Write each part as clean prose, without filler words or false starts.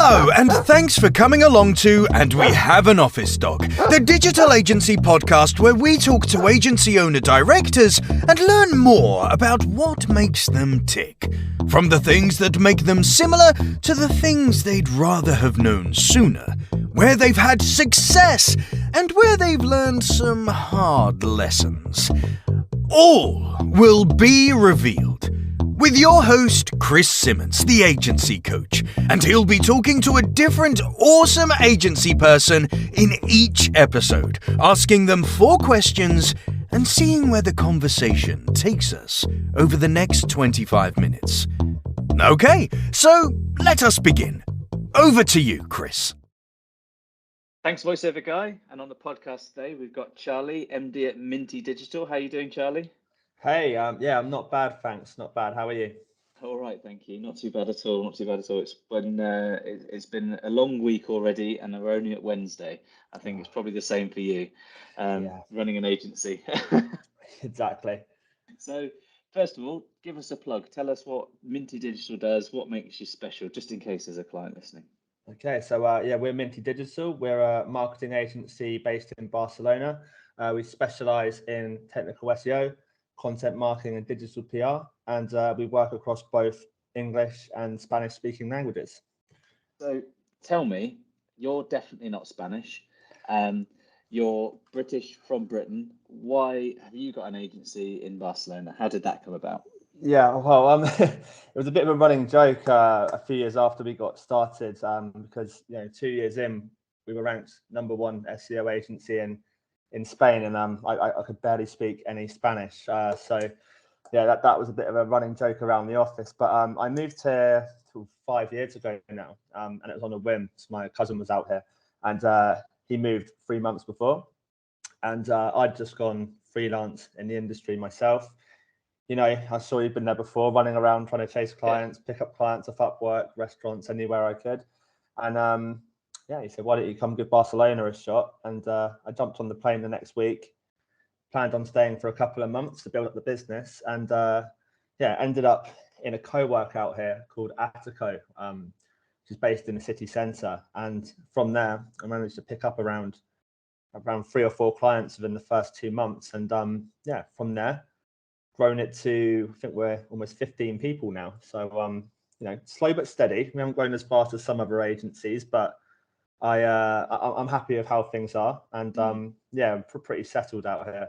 Hello, and thanks for coming along to And We Have an Office Dog, the digital agency podcast where we talk to agency owner-directors and learn more about what makes them tick. From the things that make them similar to the things they'd rather have known sooner, where they've had success and where they've learned some hard lessons. All will be revealed with your host, Chris Simmons, the agency coach, and he'll be talking to a different awesome agency person in each episode, asking them 4 questions and seeing where the conversation takes us over the next 25 minutes. Okay, so let us begin. Over to you, Chris. Thanks, voiceover guy. And on the podcast today, we've got Charlie, MD at Minty Digital. How are you doing, Charlie? Hey, yeah, I'm not bad, thanks. Not bad. How are you? All right, thank you. Not too bad at all. Not too bad at all. It's been a long week already, and we're only at Wednesday. I think it's probably the same for you, running an agency. Exactly. So, first of all, give us a plug. Tell us what Minty Digital does. What makes you special, just in case there's a client listening. Okay, so we're Minty Digital. We're a marketing agency based in Barcelona. We specialize in technical SEO, content marketing, and digital PR, and we work across both English and Spanish-speaking languages. So tell me, you're definitely not Spanish. You're British from Britain. Why have you got an agency in Barcelona? How did that come about? Yeah, well, it was a bit of a running joke a few years after we got started, because 2 years in, we were ranked #1 SEO agency in Spain, and I could barely speak any Spanish. So yeah, that was a bit of a running joke around the office. But I moved here 5 years ago now, and it was on a whim. So my cousin was out here, and he moved 3 months before, and I'd just gone freelance in the industry myself. I saw you'd been there before, running around trying to chase clients, pick up clients off Upwork, restaurants, anywhere I could. And he said, why don't you come give Barcelona a shot? And I jumped on the plane the next week, planned on staying for a couple of months to build up the business. And ended up in a co-work out here called Attico, which is based in the city centre. And from there, I managed to pick up around 3 or 4 clients within the first 2 months. And from there, grown it to, I think we're almost 15 people now. So, slow but steady. We haven't grown as fast as some other agencies, but I'm happy with how things are, and I'm pretty settled out here.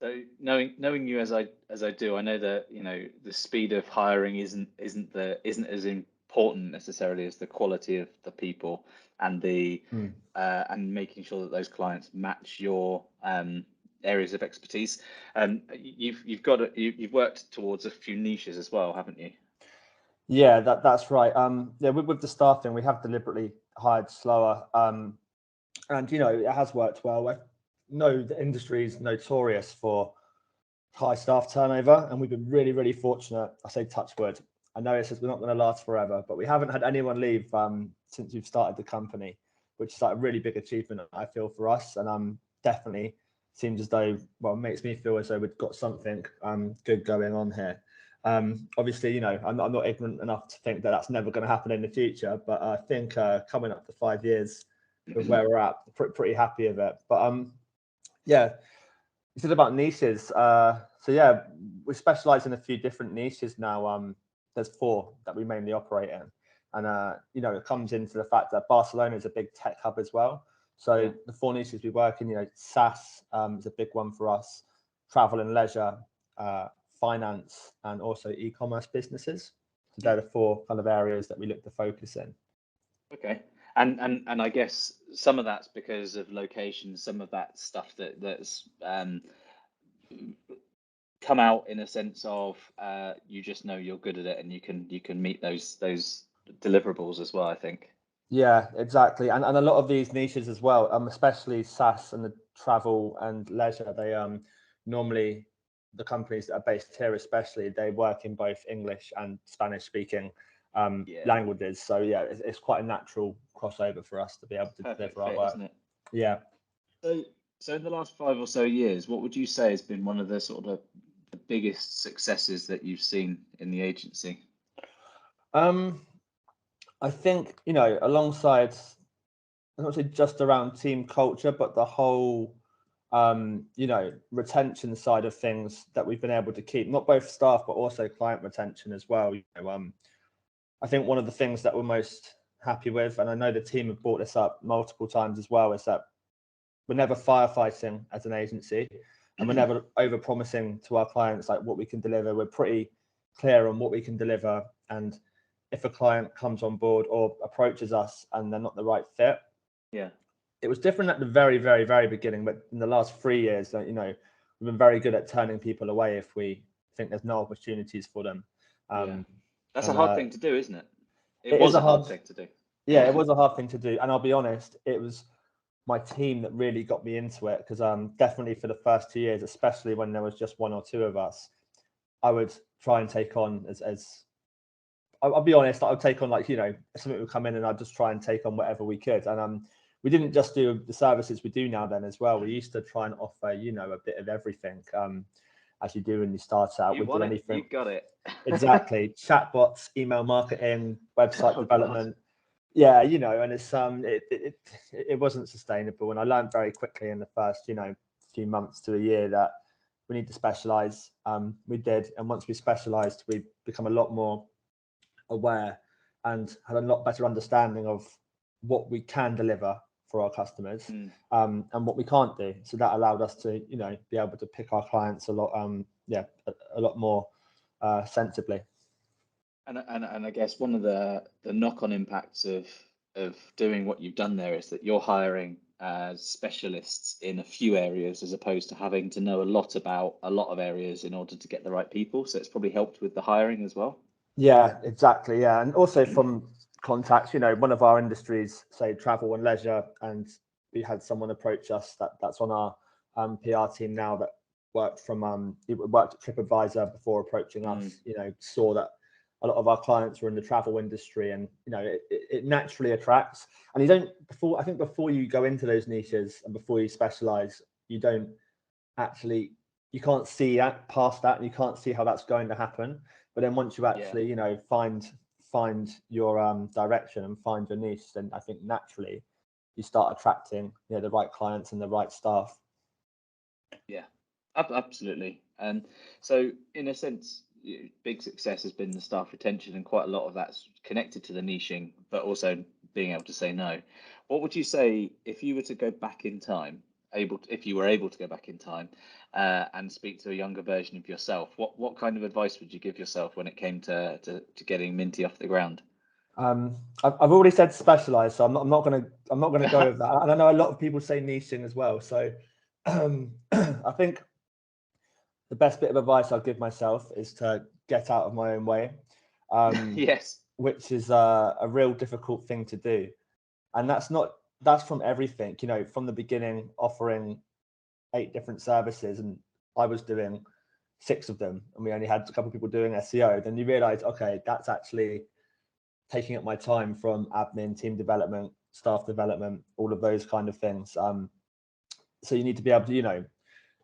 So knowing you as I do, I know that the speed of hiring isn't as important necessarily as the quality of the people and and making sure that those clients match your areas of expertise. You've worked towards a few niches as well, haven't you? Yeah, that's right. With the staffing, we have deliberately hired slower, and it has worked well. I know the industry is notorious for high staff turnover, and we've been really, really fortunate. I say touch wood. I know it says we're not going to last forever, but we haven't had anyone leave since we've started the company, which is like a really big achievement, I feel, for us, and definitely seems as though, it makes me feel as though we've got something good going on here. Obviously, I'm not ignorant enough to think that that's never going to happen in the future, but I think coming up to 5 years with where we're at, pretty happy with it. But you said about niches. We specialize in a few different niches now. There's 4 that we mainly operate in, and it comes into the fact that Barcelona is a big tech hub as well. So the 4 niches we work in, SaaS is a big one for us, travel and leisure, finance, and also e-commerce businesses. So they're the 4 kind of areas that we look to focus in. Okay, and I guess some of that's because of location. Some of that stuff that's come out in a sense of you just know you're good at it and you can meet those deliverables as well, I think. Yeah, exactly. And a lot of these niches as well, especially SaaS and the travel and leisure, they normally, the companies that are based here especially, they work in both English and Spanish speaking languages. So it's quite a natural crossover for us to be able to deliver our work. Isn't it? Yeah. So in the last 5 or so years, what would you say has been one of the sort of the biggest successes that you've seen in the agency? I think, alongside, I'm not say just around team culture, but the whole, retention side of things that we've been able to keep, not both staff, but also client retention as well. I think one of the things that we're most happy with, and I know the team have brought this up multiple times as well, is that we're never firefighting as an agency, and we're never over promising to our clients like what we can deliver. We're pretty clear on what we can deliver, and if a client comes on board or approaches us and they're not the right fit, it was different at the very, very, very beginning, but in the last 3 years, we've been very good at turning people away if we think there's no opportunities for them. That's a hard thing to do, isn't it? It was a hard thing to do. Yeah, it was a hard thing to do, and I'll be honest, it was my team that really got me into it, because definitely for the first 2 years, especially when there was just one or two of us, I would try and take on as I'll be honest, I would take on something would come in and I'd just try and take on whatever we could. And we didn't just do the services we do now then as well. We used to try and offer, a bit of everything, as you do when you start out. We'd do anything. You got it. Exactly. Chatbots, email marketing, website development. God. Yeah, and it's it wasn't sustainable. And I learned very quickly in the first, few months to a year that we need to specialize. We did. And once we specialized, we become a lot more aware and had a lot better understanding of what we can deliver for our customers, and what we can't do. So that allowed us to, be able to pick our clients a lot, a lot more sensibly. And I guess one of the knock-on impacts of doing what you've done there is that you're hiring specialists in a few areas as opposed to having to know a lot about a lot of areas in order to get the right people. So it's probably helped with the hiring as well. Yeah, exactly. Yeah, and also from contacts, one of our industries, say travel and leisure, and we had someone approach us that's on our PR team now that worked at TripAdvisor before approaching us. Saw that a lot of our clients were in the travel industry, and it naturally attracts. And before you go into those niches and before you specialize, you can't see past that, and you can't see how that's going to happen. But then once you actually, find your direction and find your niche, then I think naturally you start attracting, the right clients and the right staff. Yeah, absolutely. And so in a sense, big success has been the staff retention, and quite a lot of that's connected to the niching, but also being able to say no. What would you say if you were to go back in time, if you were able to go back in time and speak to a younger version of yourself? What kind of advice would you give yourself when it came to getting Minty off the ground? I've already said specialize, so I'm not gonna go with that. And I know a lot of people say niching as well. So I think the best bit of advice I'll give myself is to get out of my own way. Yes. Which is a real difficult thing to do. And that's from everything, from the beginning, offering 8 different services, and I was doing 6 of them, and we only had a couple of people doing SEO. Then you realize, okay, that's actually taking up my time from admin, team development, staff development, all of those kind of things. So you need to be able to,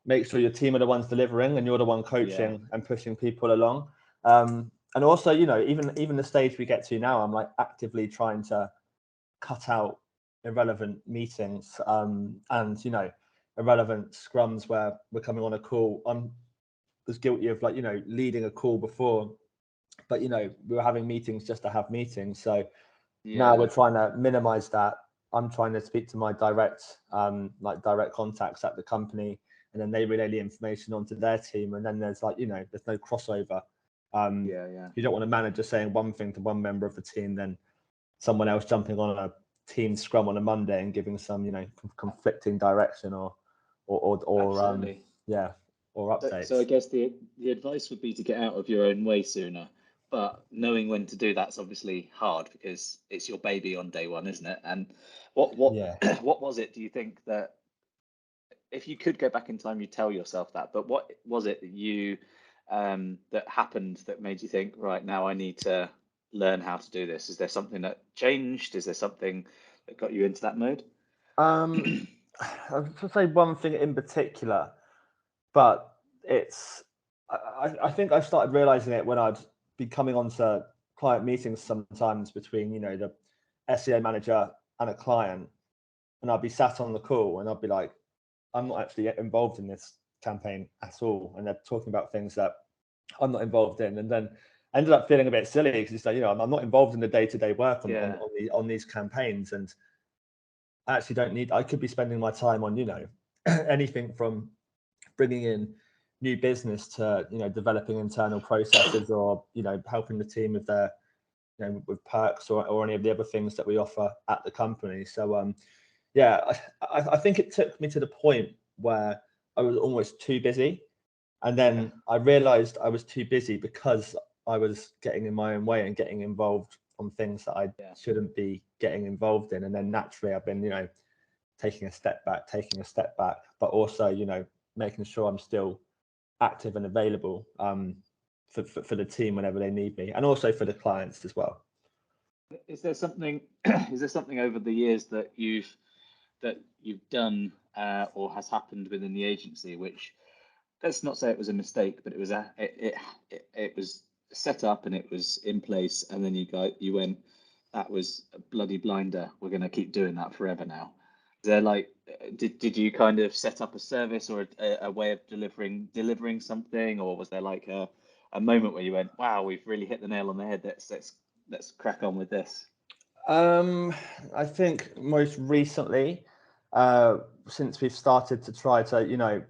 make sure your team are the ones delivering and you're the one coaching and pushing people along. And also, even the stage we get to now, I'm actively trying to cut out irrelevant meetings, and irrelevant scrums where we're coming on a call. I was guilty of leading a call before, but we were having meetings just to have meetings. So now we're trying to minimize that. I'm trying to speak to my direct contacts at the company, and then they relay the information onto their team, and then there's there's no crossover. You don't want a manager saying one thing to one member of the team, then someone else jumping on a team scrum on a Monday and giving some conflicting direction or updates. So I guess the advice would be to get out of your own way sooner, but knowing when to do that's obviously hard because it's your baby on day one, isn't it? And what was it, do you think, that if you could go back in time, you'd tell yourself that, but what was it that you that happened that made you think, right, now I need to learn how to do this? Is there something that changed? Is there something that got you into that mode? I would say one thing in particular, but I think I started realizing it when I'd be coming onto client meetings sometimes between, you know, the SEO manager and a client, and I'll be sat on the call and I'll be like, I'm not actually involved in this campaign at all, and they're talking about things that I'm not involved in, and then I ended up feeling a bit silly because it's like, you know, I'm not involved in the day-to-day work on these campaigns, and I actually don't need. I could be spending my time on, you know, anything from bringing in new business to, you know, developing internal processes, or, you know, helping the team with their, you know, with perks or any of the other things that we offer at the company. So yeah, I think it took me to the point where I was almost too busy, and then I realized I was too busy because I was getting in my own way and getting involved on things that I shouldn't be getting involved in. And then naturally I've been, you know, taking a step back, but also, you know, making sure I'm still active and available for the team whenever they need me, and also for the clients as well. Is there something over the years that you've done or has happened within the agency, which, let's not say it was a mistake, but it was set up and it was in place, and then you went, that was a bloody blinder, we're going to keep doing that forever now? Is there, like, did you kind of set up a service or a way of delivering something, or was there like a moment where you went, wow, we've really hit the nail on the head, let's crack on with this? I think most recently, since we've started to try to, you know,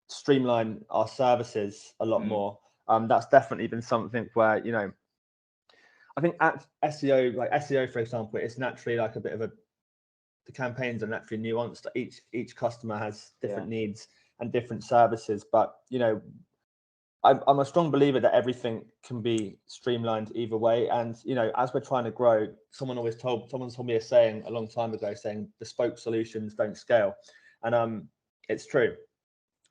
streamline our services a lot more, that's definitely been something where, you know, I think at SEO, like SEO, for example, it's naturally like a bit of the campaigns are naturally nuanced. Each customer has different needs and different services, but, you know, I'm a strong believer that everything can be streamlined either way. And, you know, as we're trying to grow, someone told me a saying a long time ago, saying bespoke solutions don't scale. And it's true.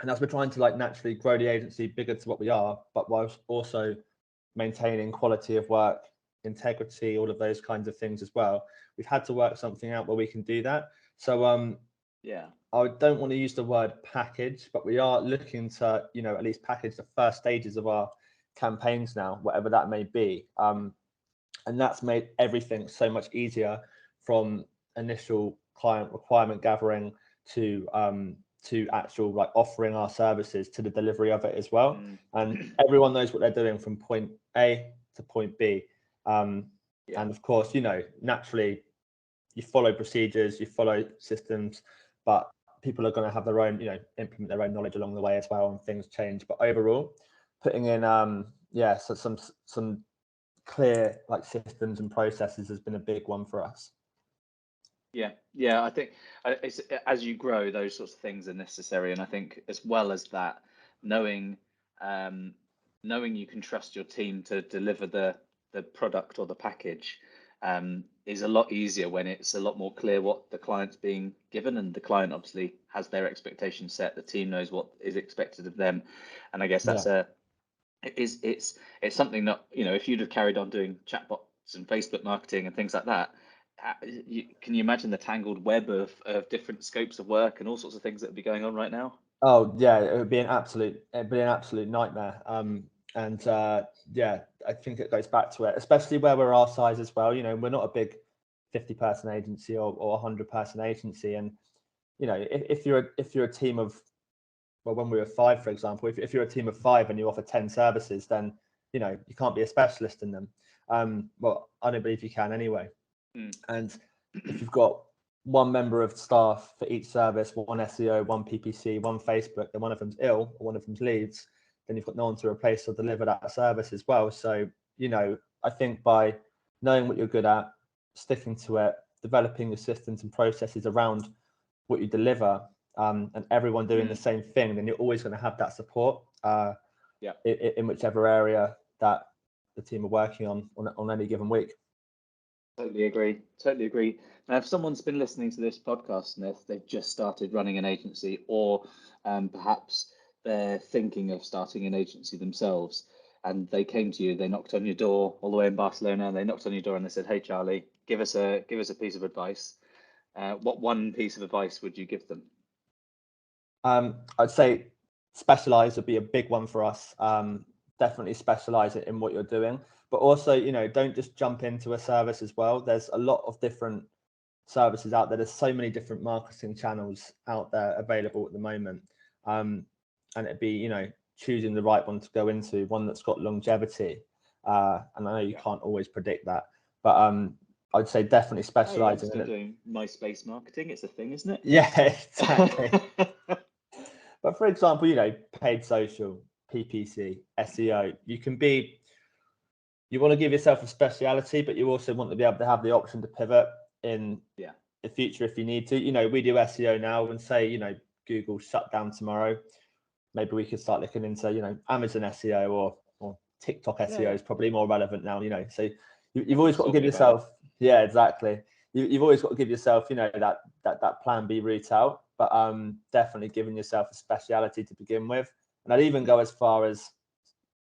And as we're trying to, like, naturally grow the agency bigger to what we are, but whilst also maintaining quality of work, integrity, all of those kinds of things as well, we've had to work something out where we can do that. So I don't want to use the word package, but we are looking to, you know, at least package the first stages of our campaigns now, whatever that may be. And that's made everything so much easier, from initial client requirement gathering to actual, like, offering our services, to the delivery of it as well. And everyone knows what they're doing from point A to point B. And of course, you know, naturally you follow procedures, you follow systems, but people are going to have their own, you know, implement their own knowledge along the way as well, and things change. But overall, putting in so some clear, like, systems and processes has been a big one for us. Yeah, I think it's, as you grow, those sorts of things are necessary, and I think as well as that, knowing you can trust your team to deliver the product or the package is a lot easier when it's a lot more clear what the client's being given, and the client obviously has their expectations set. The team knows what is expected of them, and I guess that's it's something that, you know, if you'd have carried on doing chatbots and Facebook marketing and things like that, can you imagine the tangled web of different scopes of work and all sorts of things that would be going on right now? Oh yeah, it'd be an absolute nightmare. I think it goes back to it, especially where we're our size as well. You know, we're not a big 50-person agency or 100-person agency, and, you know, if you're a team of, well, when we were 5, for example, if you're a team of 5 and you offer 10 services, then, you know, you can't be a specialist in them. Well, I don't believe you can anyway. And if you've got one member of staff for each service, one SEO, one PPC, one Facebook, then one of them's ill or one of them's leaves, then you've got no one to replace or deliver that service as well. So, you know, I think by knowing what you're good at, sticking to it, developing your systems and processes around what you deliver, and everyone doing the same thing, then you're always going to have that support in whichever area that the team are working on any given week. Totally agree. Now, if someone's been listening to this podcast and if they've just started running an agency, or perhaps they're thinking of starting an agency themselves, and they came to you, they knocked on your door all the way in Barcelona, and they knocked on your door and they said, "Hey, Charlie, give us a piece of advice." What one piece of advice would you give them? I'd say specialize would be a big one for us. Definitely specialize in what you're doing, but also, you know, don't just jump into a service as well. There's a lot of different services out there. There's so many different marketing channels out there available at the moment. And it'd be, you know, choosing the right one to go into, one that's got longevity. And I know you can't always predict that, but I'd say definitely specializing in it. Doing MySpace marketing, it's a thing, isn't it? Yeah, exactly. But for example, you know, paid social, PPC, SEO, you want to give yourself a speciality, but you also want to be able to have the option to pivot in the future if you need to. You know, we do SEO now, and say, you know, Google shut down tomorrow, maybe we could start looking into, you know, Amazon SEO or TikTok SEO is probably more relevant now, you know. So you've always got to give yourself, exactly. You've always got to give yourself, you know, that plan B route out, but definitely giving yourself a speciality to begin with. And I'd even go as far as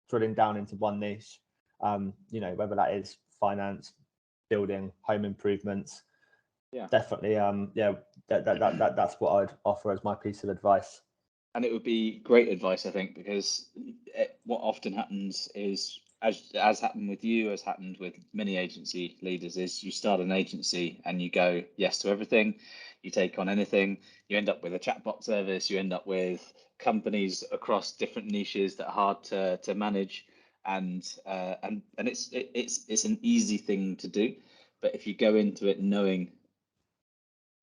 drilling down into one niche, you know, whether that is finance, building, home improvements. Definitely. That's what I'd offer as my piece of advice. And it would be great advice, I think, because what often happens is, as happened with you, as happened with many agency leaders, is you start an agency and you go yes to everything, you take on anything, you end up with a chatbot service, you end up with companies across different niches that are hard to manage, and it's an easy thing to do. But if you go into it knowing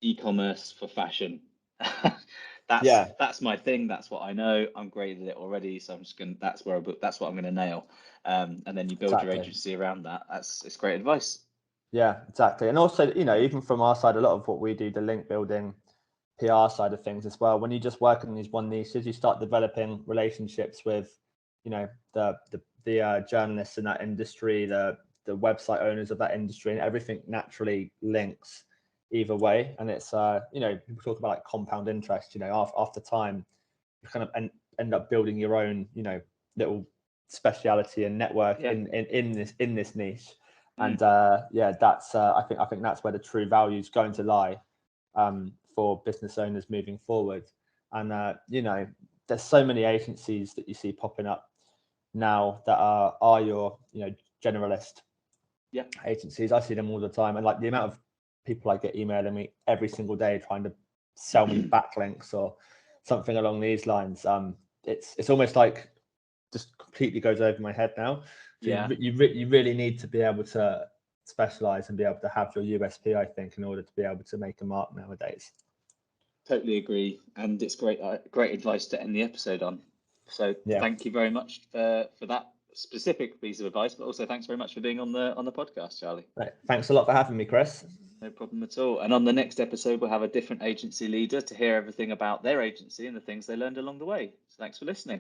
e-commerce for fashion, that's my thing. That's what I know. I'm great at it already, so I'm just gonna. That's what I'm gonna nail. And then you build your agency around that. It's great advice. Yeah, exactly. And also, you know, even from our side, a lot of what we do, the link building, PR side of things as well. When you just work in these one niches, you start developing relationships with, you know, the journalists in that industry, the website owners of that industry, and everything naturally links either way. And it's you know, people talk about like compound interest. You know, after time, you kind of end up building your own, you know, little speciality and network in this niche. And that's I think that's where the true value is going to lie for business owners moving forward. And you know, there's so many agencies that you see popping up now that are your, you know, generalist agencies. I see them all the time, and like the amount of people I get emailing me every single day trying to sell me backlinks or something along these lines. It's almost like just completely goes over my head now. So you really need to be able to specialize and be able to have your USP, I think, in order to be able to make a mark nowadays. Totally agree, and it's great advice to end the episode on. So thank you very much for that specific piece of advice, but also thanks very much for being on the podcast, Charlie. Right. Thanks a lot for having me, Chris. No problem at all. And on the next episode, we'll have a different agency leader to hear everything about their agency and the things they learned along the way. So thanks for listening.